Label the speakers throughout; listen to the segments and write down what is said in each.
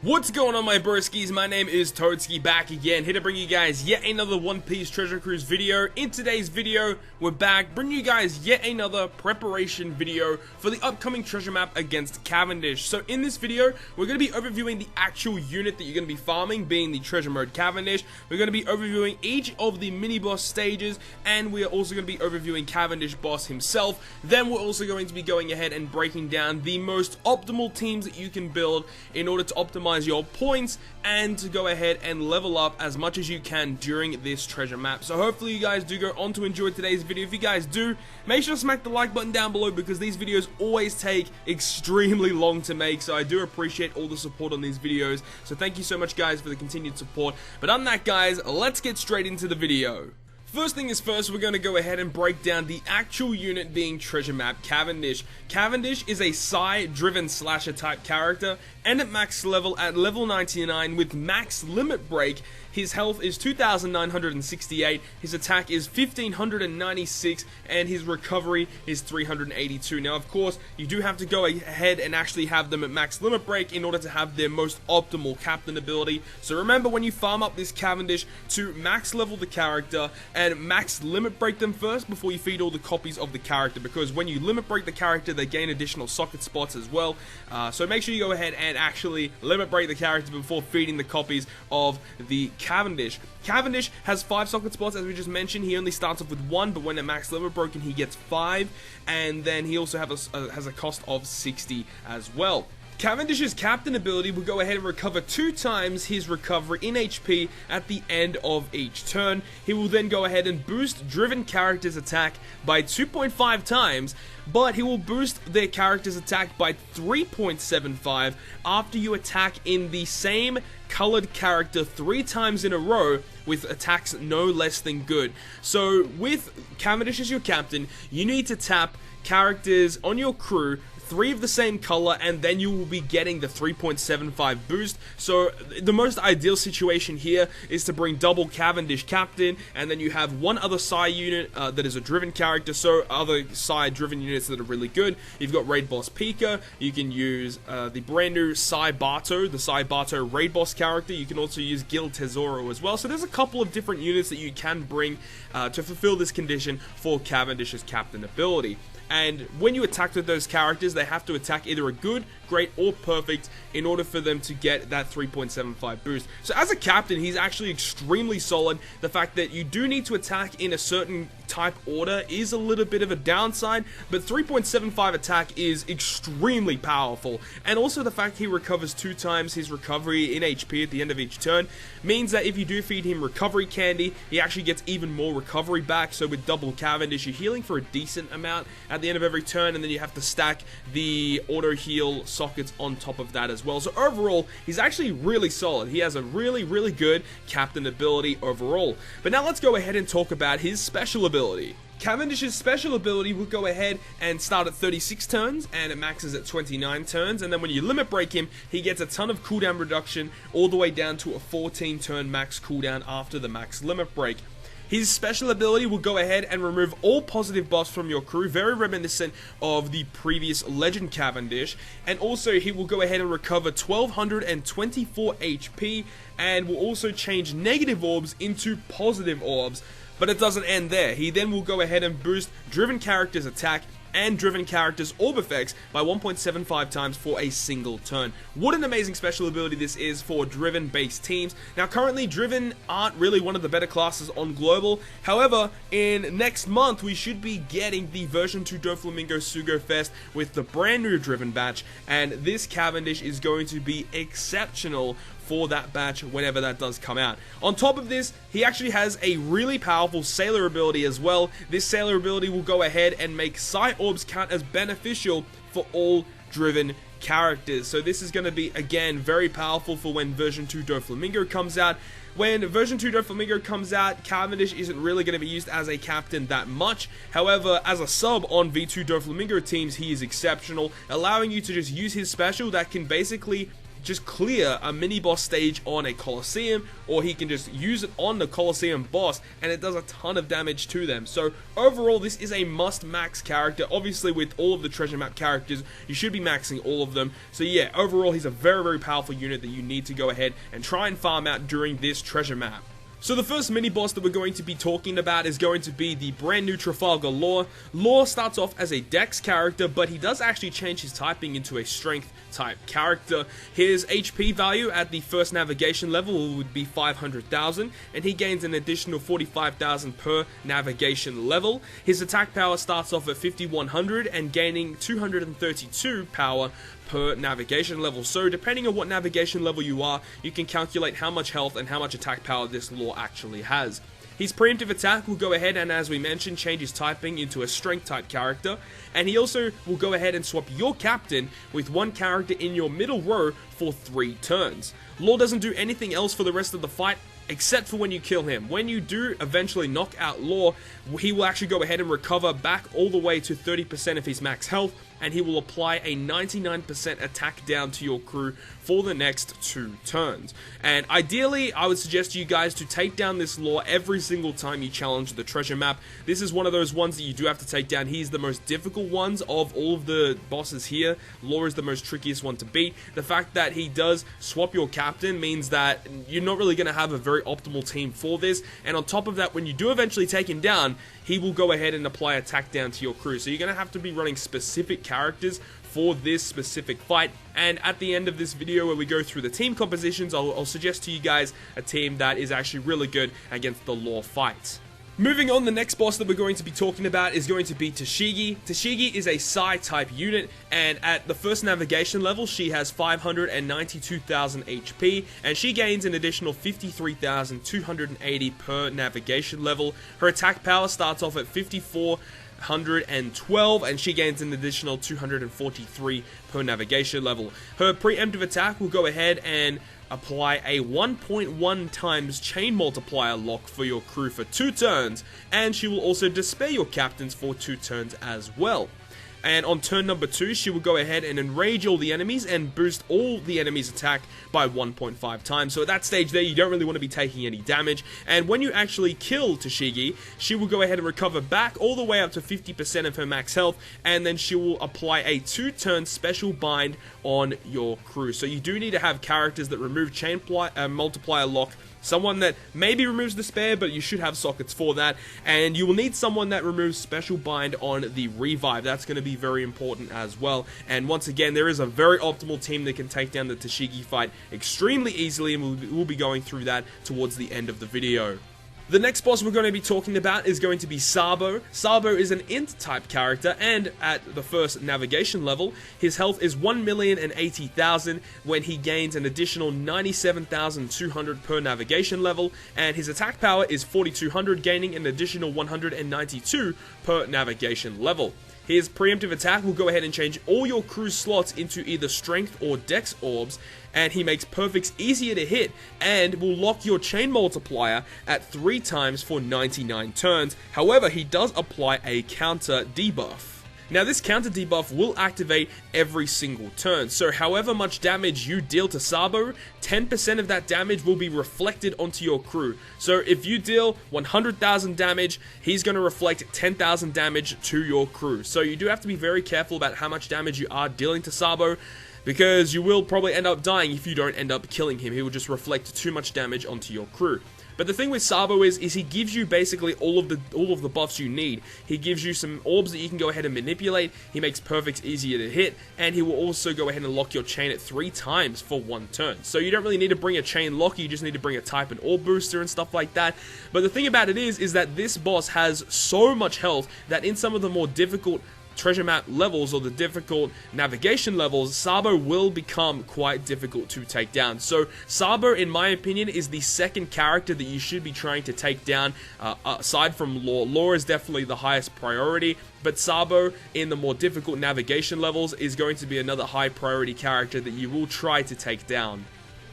Speaker 1: What's going on, my broskiis? My name is Tashigi, back again, here to bring you guys yet another One Piece Treasure Cruise video. In today's video, we're back bringing you guys yet another preparation video for the upcoming treasure map against Cavendish. So in this video, we're going to be overviewing the actual unit that you're going to be farming, being the treasure mode Cavendish. We're going to be overviewing each of the mini boss stages, and we are also going to be overviewing Cavendish boss himself. Then we're also going to be going ahead and breaking down the most optimal teams that you can build in order to optimize your points and to go ahead and level up as much as you can during this treasure map. So hopefully you guys do go on to enjoy today's video. If you guys do, make sure to smack the like button down below, because these videos always take extremely long to make, so I do appreciate all the support on these videos. So thank you so much, guys, for the continued support. But on that, guys, let's get straight into the video. First thing is first, we're going to go ahead and break down the actual unit being treasure map Cavendish. Cavendish is a psi-driven slasher type character, and at max level at level 99 with max limit break. His health is 2,968, his attack is 1,596, and his recovery is 382. Now, of course, you do have to go ahead and actually have them at max limit break in order to have their most optimal captain ability. So remember, when you farm up this Cavendish, to max level the character and max limit break them first before you feed all the copies of the character, because when you limit break the character, they gain additional socket spots as well. So make sure you go ahead and actually limit break the character before feeding the copies of the Cavendish. Cavendish has 5 socket spots, as we just mentioned. He only starts off with 1, but when at max limit broken, he gets 5, and then he also has a cost of 60 as well. Cavendish's captain ability will go ahead and recover 2 times his recovery in HP at the end of each turn. He will then go ahead and boost driven characters' attack by 2.5 times, but he will boost their character's attack by 3.75 after you attack in the same colored character 3 times in a row with attacks no less than good. So with Cavendish as your captain, you need to tap characters on your crew 3 of the same color, and then you will be getting the 3.75 boost. So the most ideal situation here is to bring double Cavendish captain, and then you have one other psi unit that is a driven character. So other psi driven units that are really good, you've got Raid Boss Pika. You can use the brand new Sabo, the Sabo Raid Boss character. You can also use Gil Tesoro as well. So there's a couple of different units that you can bring to fulfill this condition for Cavendish's captain ability. And when you attack with those characters, they have to attack either a good, great, or perfect in order for them to get that 3.75 boost. So as a captain, he's actually extremely solid. The fact that you do need to attack in a certain type order is a little bit of a downside, but 3.75 attack is extremely powerful. And also the fact he recovers 2 times his recovery in HP at the end of each turn means that if you do feed him recovery candy, he actually gets even more recovery back. So with double Cavendish, you're healing for a decent amount at the end of every turn, and then you have to stack the auto heal sockets on top of that as well. So overall, he's actually really solid. He has a really good captain ability overall. But now let's go ahead and talk about his special ability. Cavendish's special ability will go ahead and start at 36 turns, and it maxes at 29 turns, and then when you limit break him, he gets a ton of cooldown reduction all the way down to a 14 turn max cooldown after the max limit break. His special ability will go ahead and remove all positive buffs from your crew, very reminiscent of the previous Legend Cavendish, and also he will go ahead and recover 1224 HP, and will also change negative orbs into positive orbs. But it doesn't end there. He then will go ahead and boost driven characters' attack and driven characters' orb effects by 1.75 times for a single turn. What an amazing special ability this is for driven based teams. Now currently driven aren't really one of the better classes on global. However, in next month we should be getting the version 2 Doflamingo Sugo Fest with the brand new driven batch, and this Cavendish is going to be exceptional for that batch whenever that does come out. On top of this, he actually has a really powerful sailor ability as well. This sailor ability will go ahead and make psi orbs count as beneficial for all driven characters. So this is going to be, again, very powerful for when version 2 Doflamingo comes out. When version 2 Doflamingo comes out, Cavendish isn't really going to be used as a captain that much. However, as a sub on V2 Doflamingo teams, he is exceptional, allowing you to just use his special that can basically just clear a mini boss stage on a Colosseum, or he can just use it on the Colosseum boss, and it does a ton of damage to them. So overall, this is a must max character. Obviously, with all of the treasure map characters, you should be maxing all of them. So yeah, overall, he's a very, very powerful unit that you need to go ahead and try and farm out during this treasure map. So the first mini-boss that we're going to be talking about is going to be the brand new Trafalgar Law. Law starts off as a Dex character, but he does actually change his typing into a Strength type character. His HP value at the first navigation level would be 500,000, and he gains an additional 45,000 per navigation level. His attack power starts off at 5,100 and gaining 232 power per navigation level. So depending on what navigation level you are, you can calculate how much health and how much attack power this Law actually has. His preemptive attack will go ahead and, as we mentioned, change his typing into a strength type character, and he also will go ahead and swap your captain with one character in your middle row for 3 turns. Law doesn't do anything else for the rest of the fight except for when you kill him. When you do eventually knock out Law, he will actually go ahead and recover back all the way to 30% of his max health, and he will apply a 99% attack down to your crew for the next 2 turns. And ideally, I would suggest to you guys to take down this Law every single time you challenge the treasure map. This is one of those ones that you do have to take down. He's the most difficult ones of all of the bosses here. Law is the most trickiest one to beat. The fact that he does swap your captain means that you're not really going to have a very optimal team for this, and on top of that, when you do eventually take him down, he will go ahead and apply attack down to your crew. So you're going to have to be running specific characters for this specific fight. And at the end of this video, where we go through the team compositions, I'll suggest to you guys a team that is actually really good against the Law fight. Moving on, the next boss that we're going to be talking about is going to be Tashigi. Tashigi is a Psi type unit, and at the first navigation level, she has 592,000 HP, and she gains an additional 53,280 per navigation level. Her attack power starts off at 5,412, and she gains an additional 243 per navigation level. Her preemptive attack will go ahead and apply a 1.1 times chain multiplier lock for your crew for 2 turns, and she will also despair your captains for 2 turns as well. And on turn number 2, she will go ahead and enrage all the enemies and boost all the enemies' attack by 1.5 times. So at that stage there, you don't really want to be taking any damage. And when you actually kill Tashigi, she will go ahead and recover back all the way up to 50% of her max health, and then she will apply a 2-turn special bind on your crew. So you do need to have characters that remove chain multiplier lock, someone that maybe removes despair, but you should have sockets for that, and you will need someone that removes special bind on the revive. That's going to be very important as well. And once again, there is a very optimal team that can take down the Tashigi fight extremely easily, and we'll be going through that towards the end of the video. The next boss we're going to be talking about is going to be Sabo. Sabo is an int type character, and at the first navigation level, his health is 1,080,000 when he gains an additional 97,200 per navigation level, and his attack power is 4,200, gaining an additional 192 per navigation level. His preemptive attack will go ahead and change all your crew slots into either strength or dex orbs, and he makes perfects easier to hit and will lock your chain multiplier at 3 times for 99 turns. However, he does apply a counter debuff. Now, this counter debuff will activate every single turn, so however much damage you deal to Sabo, 10% of that damage will be reflected onto your crew. So if you deal 100,000 damage, he's going to reflect 10,000 damage to your crew. So you do have to be very careful about how much damage you are dealing to Sabo, because you will probably end up dying if you don't end up killing him. He will just reflect too much damage onto your crew. But the thing with Sabo is he gives you basically all of the buffs you need. He gives you some orbs that you can go ahead and manipulate. He makes perfects easier to hit, and he will also go ahead and lock your chain at 3 times for 1 turn. So you don't really need to bring a chain lock, you just need to bring a type and orb booster and stuff like that. But the thing about it is that this boss has so much health that in some of the more difficult treasure map levels or the difficult navigation levels, Sabo will become quite difficult to take down. So Sabo, in my opinion, is the second character that you should be trying to take down aside from Law. Law is definitely the highest priority, but Sabo in the more difficult navigation levels is going to be another high priority character that you will try to take down.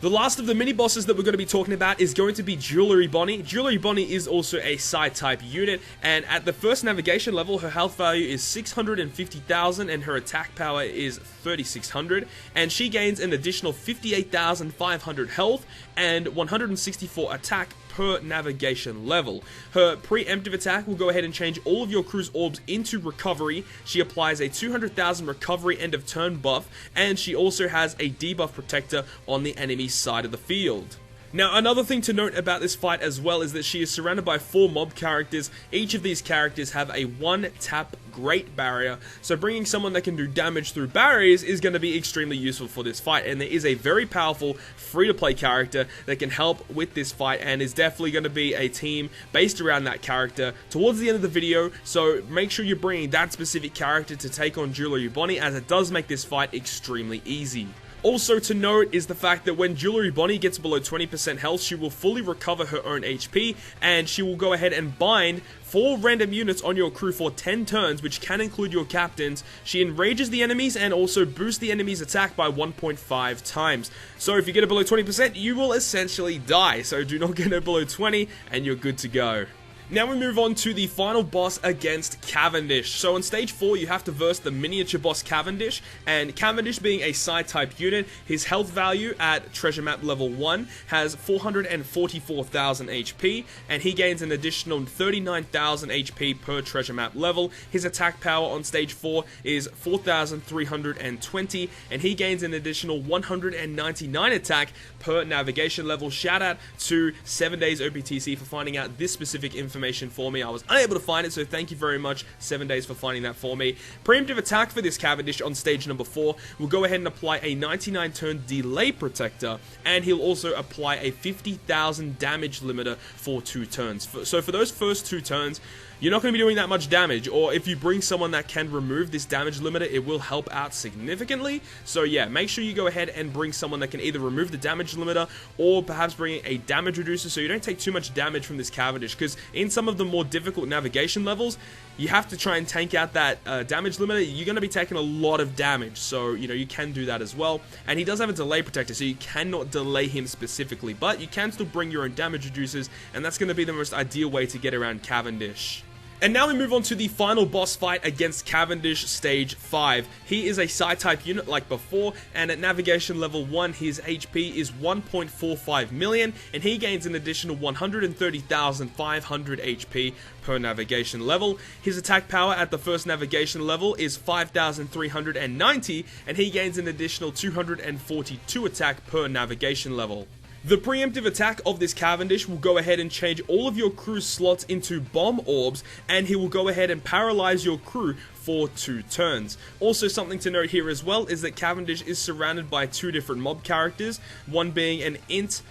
Speaker 1: The last of the mini-bosses that we're going to be talking about is going to be Jewelry Bonney. Jewelry Bonney is also a Psi-type unit, and at the first navigation level, her health value is 650,000 and her attack power is 3,600, and she gains an additional 58,500 health and 164 attack per navigation level. Her preemptive attack will go ahead and change all of your crew's orbs into recovery. She applies a 200,000 recovery end of turn buff, and she also has a debuff protector on the enemy side of the field. Now, another thing to note about this fight as well is that she is surrounded by 4 mob characters. Each of these characters have a 1-tap Great Barrier, so bringing someone that can do damage through barriers is going to be extremely useful for this fight, and there is a very powerful free-to-play character that can help with this fight, and is definitely going to be a team based around that character towards the end of the video, so make sure you're bringing that specific character to take on Jewelry Bonney, as it does make this fight extremely easy. Also to note is the fact that when Jewelry Bonney gets below 20% health, she will fully recover her own HP, and she will go ahead and bind 4 random units on your crew for 10 turns, which can include your captains. She enrages the enemies and also boosts the enemy's attack by 1.5 times. So if you get it below 20%, you will essentially die. So do not get it below 20 and you're good to go. Now we move on to the final boss against Cavendish. So on stage 4 you have to verse the miniature boss Cavendish, and Cavendish being a Psi-type unit, his health value at treasure map level 1 has 444,000 HP, and he gains an additional 39,000 HP per treasure map level. His attack power on stage 4 is 4,320, and he gains an additional 199 attack per navigation level. Shout out to 7 Days OPTC for finding out this specific information for me. I was unable to find it, so thank you very much, 7 Days, for finding that for me. Preemptive attack for this Cavendish on stage number 4 will go ahead and apply a 99 turn delay protector, and he'll also apply a 50,000 damage limiter for 2 turns. So for those first 2 turns, you're not going to be doing that much damage, or if you bring someone that can remove this damage limiter, it will help out significantly. So yeah, make sure you go ahead and bring someone that can either remove the damage limiter, or perhaps bring a damage reducer so you don't take too much damage from this Cavendish, because in some of the more difficult navigation levels, you have to try and tank out that damage limiter. You're going to be taking a lot of damage, so you know, you can do that as well. And he does have a delay protector, so you cannot delay him specifically, but you can still bring your own damage reducers, and that's going to be the most ideal way to get around Cavendish. And now we move on to the final boss fight against Cavendish stage 5. He is a Psi-type unit like before, and at navigation level 1 his HP is 1.45 million, and he gains an additional 130,500 HP per navigation level. His attack power at the first navigation level is 5,390, and he gains an additional 242 attack per navigation level. The preemptive attack of this Cavendish will go ahead and change all of your crew's slots into bomb orbs, and he will go ahead and paralyze your crew for 2 turns. Also, something to note here as well is that Cavendish is surrounded by 2 different mob characters, one being an int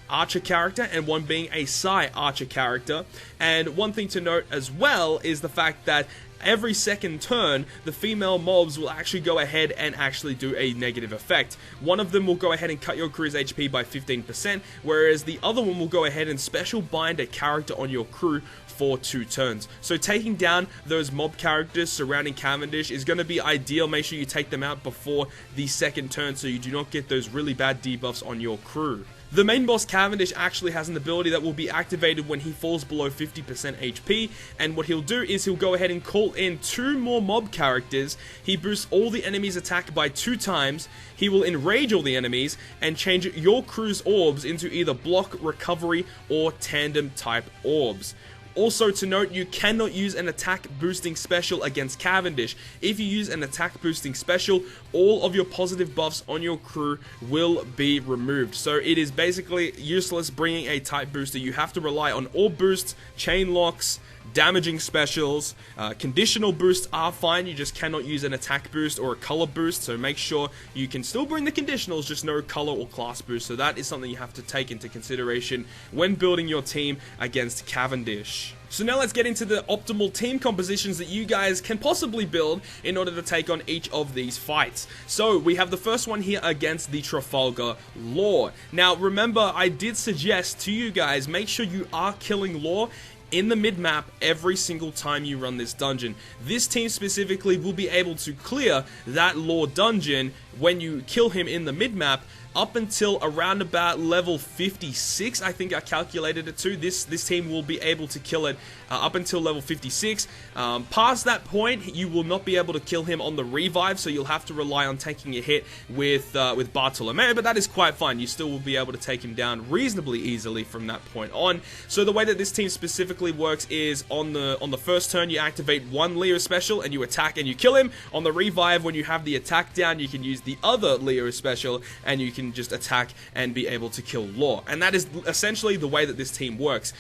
Speaker 1: archer character and one being a Psi archer character. And one thing to note as well is the fact that every second turn, the female mobs will actually go ahead and actually do a negative effect. One of them will go ahead and cut your crew's HP by 15%, whereas the other one will go ahead and special bind a character on your crew for 2 turns. So taking down those mob characters surrounding Cavendish is going to be ideal. Make sure you take them out before the second turn so you do not get those really bad debuffs on your crew. The main boss Cavendish actually has an ability that will be activated when he falls below 50% HP, and what he'll do is he'll go ahead and call in 2 more mob characters. He boosts all the enemies' attack by 2 times, he will enrage all the enemies, and change your crew's orbs into either block, recovery, or tandem type orbs. Also to note, you cannot use an attack boosting special against Cavendish. If you use an attack boosting special, all of your positive buffs on your crew will be removed. So it is basically useless bringing a type booster. You have to rely on orb boosts, chain locks, damaging specials. Conditional boosts are fine, you just cannot use an attack boost or a color boost, so make sure you can still bring the conditionals, just no color or class boost. So that is something you have to take into consideration when building your team against Cavendish. So now let's get into the optimal team compositions that you guys can possibly build in order to take on each of these fights. So we have the first one here against the Trafalgar Law. Now remember, I did suggest to you guys, make sure you are killing Law in the mid-map every single time you run this dungeon. This team specifically will be able to clear that Law dungeon when you kill him in the mid-map up until around about level 56, I think I calculated it to. This team will be able to kill it up until level 56. Past that point, you will not be able to kill him on the revive, so you'll have to rely on taking a hit with Bartolomeo, but that is quite fine. You still will be able to take him down reasonably easily from that point on. So the way that this team specifically works is on the first turn, you activate one Leo special and you attack and you kill him. On the revive, when you have the attack down, you can use the other Leo special and you can just attack and be able to kill Law. And that is essentially the way that this team works.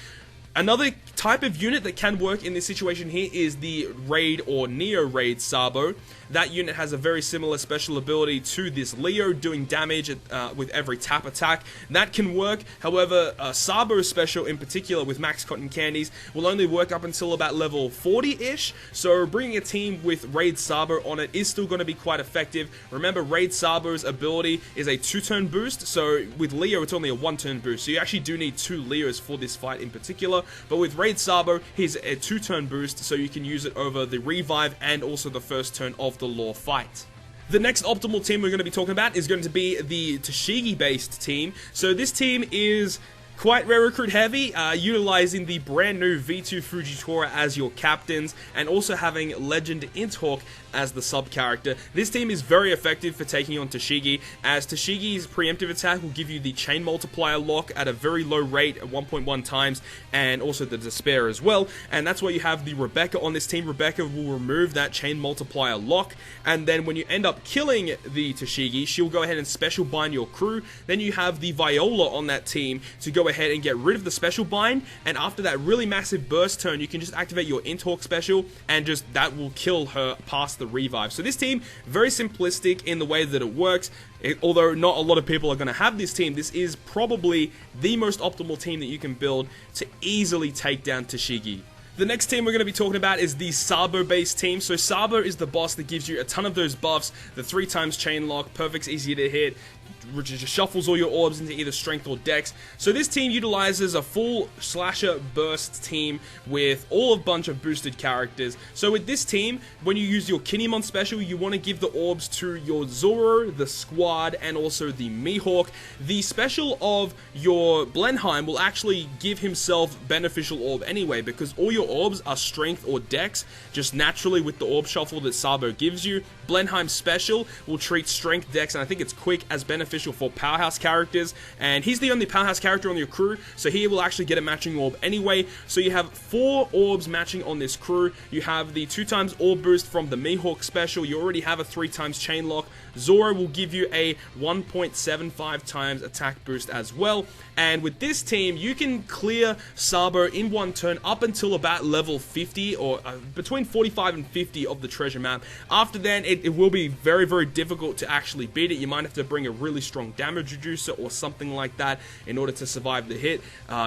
Speaker 1: Another type of unit that can work in this situation here is the Raid or Neo Raid Sabo. That unit has a very similar special ability to this Leo, doing damage with every tap attack. That can work. However, Sabo's special in particular with Max Cotton Candies will only work up until about level 40-ish. So bringing a team with Raid Sabo on it is still going to be quite effective. Remember, Raid Sabo's ability is a 2-turn boost. So with Leo, it's only a 1-turn boost. So you actually do need 2 Leos for this fight in particular. But with Raid Sabo, he's a 2-turn boost, so you can use it over the revive and also the first turn of the Law fight. The next optimal team we're going to be talking about is going to be the Tashigi based team. So this team is quite rare recruit heavy, utilizing the brand new V2 Fujitora as your captains, and also having Legend Inthawk as the sub character. This team is very effective for taking on Tashigi, as Tashigi's preemptive attack will give you the chain multiplier lock at a very low rate at 1.1 times, and also the despair as well. And that's why you have the Rebecca on this team. Rebecca will remove that chain multiplier lock, and then when you end up killing the Tashigi, she'll go ahead and special bind your crew. Then you have the Viola on that team to go ahead and get rid of the special bind, and after that really massive burst turn, you can just activate your Inthawk special, and just that will kill her past the revive. So this team, very simplistic in the way that it works. Although not a lot of people are going to have this team, this is probably the most optimal team that you can build to easily take down Tashigi. The next team we're going to be talking about is the Sabo-based team. So Sabo is the boss that gives you a ton of those buffs, the 3x chain lock, perfect's easy to hit, which just shuffles all your orbs into either strength or dex. So this team utilizes a full slasher burst team with a bunch of boosted characters. So with this team, when you use your Kinemon special, you want to give the orbs to your Zoro, the Squad, and also the Mihawk. The special of your Blenheim will actually give himself beneficial orb anyway, because all your orbs are strength or dex, just naturally with the orb shuffle that Sabo gives you. Blenheim's special will treat strength, dex, and I think it's quick as beneficial for powerhouse characters, and he's the only powerhouse character on your crew, so he will actually get a matching orb anyway. So you have 4 orbs matching on this crew. You have the 2x orb boost from the Mihawk special. You already have a 3x chain lock. Zoro will give you a 1.75 times attack boost as well. And with this team, you can clear Sabo in one turn up until about level 50, or between 45 and 50 of the treasure map. After then, it will be very, very difficult to actually beat it. You might have to bring a really strong damage reducer or something like that in order to survive the hit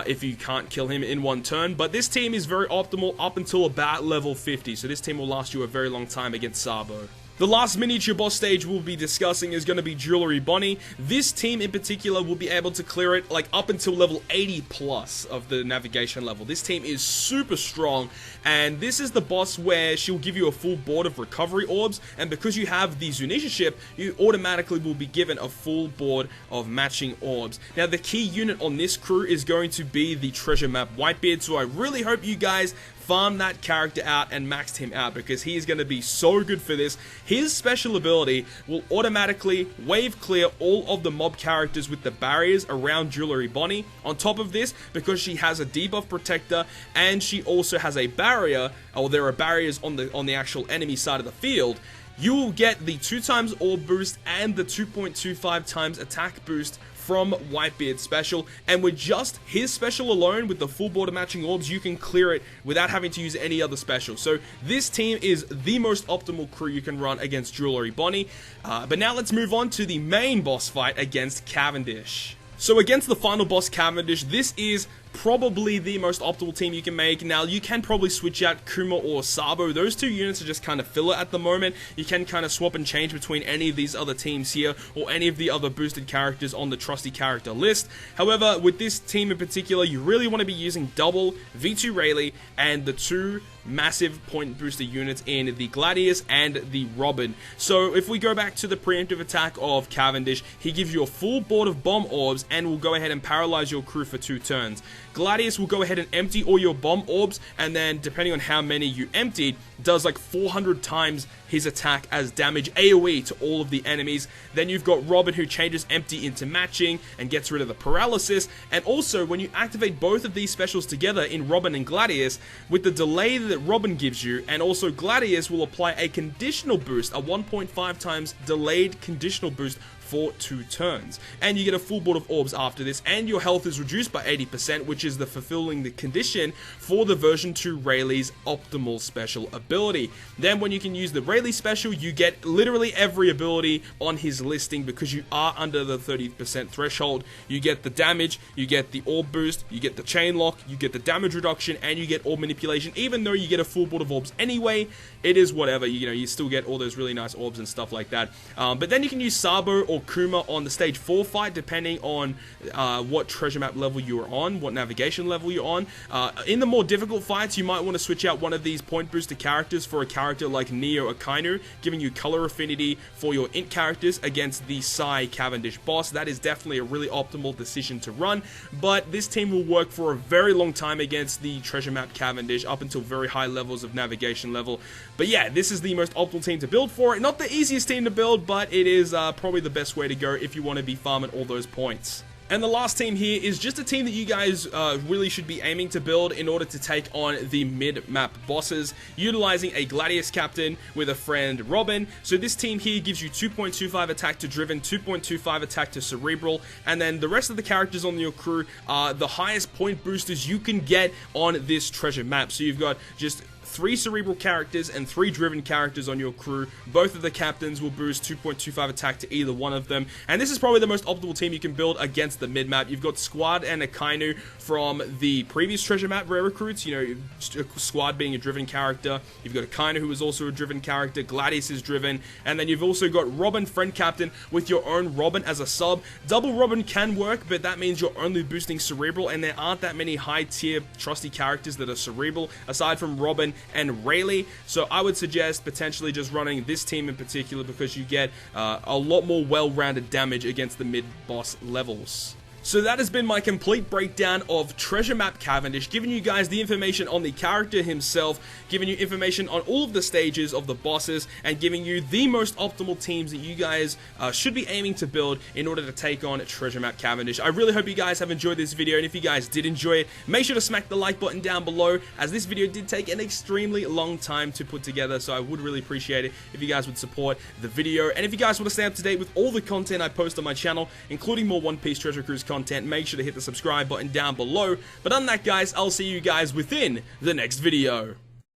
Speaker 1: if you can't kill him in one turn. But this team is very optimal up until about level 50, so this team will last you a very long time against Sabo. The last miniature boss stage we'll be discussing is going to be Jewelry Bonney. This team in particular will be able to clear it like up until level 80 plus of the navigation level. This team is super strong, and this is the boss where she'll give you a full board of recovery orbs, and because you have the Zunisha ship, you automatically will be given a full board of matching orbs. Now the key unit on this crew is going to be the treasure map Whitebeard, so I really hope you guys farm that character out and maxed him out, because he is going to be so good for this. His special ability will automatically wave clear all of the mob characters with the barriers around Jewelry Bonney. On top of this, because she has a debuff protector and she also has a barrier, or there are barriers on the actual enemy side of the field, you will get the 2x orb boost and the 2.25 times attack boost from Whitebeard's special, and with just his special alone, with the full board of matching orbs, you can clear it without having to use any other special. So this team is the most optimal crew you can run against Jewelry Bonney. But now let's move on to the main boss fight against Cavendish. So against the final boss Cavendish, this is probably the most optimal team you can make. Now, you can probably switch out Kuma or Sabo. Those two units are just kind of filler at the moment. You can kind of swap and change between any of these other teams here or any of the other boosted characters on the trusty character list. However, with this team in particular, you really want to be using double V2 Rayleigh and the two massive point booster units in the Gladius and the Robin. So if we go back to the preemptive attack of Cavendish, he gives you a full board of bomb orbs and will go ahead and paralyze your crew for 2 turns. Gladius will go ahead and empty all your bomb orbs, and then depending on how many you emptied, does like 400 times his attack as damage AoE to all of the enemies. Then you've got Robin, who changes empty into matching and gets rid of the paralysis. And also, when you activate both of these specials together in Robin and Gladius, with the delay that Robin gives you, and also Gladius will apply a conditional boost, a 1.5 times delayed conditional boost for 2 turns. And you get a full board of orbs after this, and your health is reduced by 80%, which is the fulfilling the condition for the version 2 Rayleigh's optimal special ability. Then when you can use the Rayleigh special, you get literally every ability on his listing because you are under the 30% threshold. You get the damage, you get the orb boost, you get the chain lock, you get the damage reduction, and you get orb manipulation. Even though you get a full board of orbs anyway, it is whatever. You know, you still get all those really nice orbs and stuff like that. But then you can use Sabo or Kuma on the stage 4 fight, depending on what treasure map level you're on, what navigation level you're on. In the more difficult fights, you might want to switch out one of these point booster characters for a character like Neo Akainu, giving you color affinity for your int characters against the Psy Cavendish boss. That is definitely a really optimal decision to run, but this team will work for a very long time against the treasure map Cavendish, up until very high levels of navigation level. But yeah, this is the most optimal team to build for it. Not the easiest team to build, but it is probably the best way to go if you want to be farming all those points. And the last team here is just a team that you guys really should be aiming to build in order to take on the mid-map bosses, utilizing a Gladius captain with a friend Robin. So this team here gives you 2.25 attack to driven, 2.25 attack to cerebral, and then the rest of the characters on your crew are the highest point boosters you can get on this treasure map. So you've got just 3 cerebral characters and 3 driven characters on your crew. Both of the captains will boost 2.25 attack to either one of them, and this is probably the most optimal team you can build against the mid-map. You've got Squad and Akainu from the previous treasure map rare recruits, you know, Squad being a driven character. You've got Akainu, who is also a driven character. Gladius is driven, and then you've also got Robin, friend captain, with your own Robin as a sub. Double Robin can work, but that means you're only boosting cerebral, and there aren't that many high-tier trusty characters that are cerebral aside from Robin and Rayleigh. So I would suggest potentially just running this team in particular because you get a lot more well-rounded damage against the mid-boss levels. So that has been my complete breakdown of Treasure Map Cavendish, giving you guys the information on the character himself, giving you information on all of the stages of the bosses, and giving you the most optimal teams that you guys should be aiming to build in order to take on Treasure Map Cavendish. I really hope you guys have enjoyed this video, and if you guys did enjoy it, make sure to smack the like button down below, as this video did take an extremely long time to put together, so I would really appreciate it if you guys would support the video. And if you guys want to stay up to date with all the content I post on my channel, including more One Piece Treasure Cruise content, make sure to hit the subscribe button down below. But other than that, guys, I'll see you guys within the next video.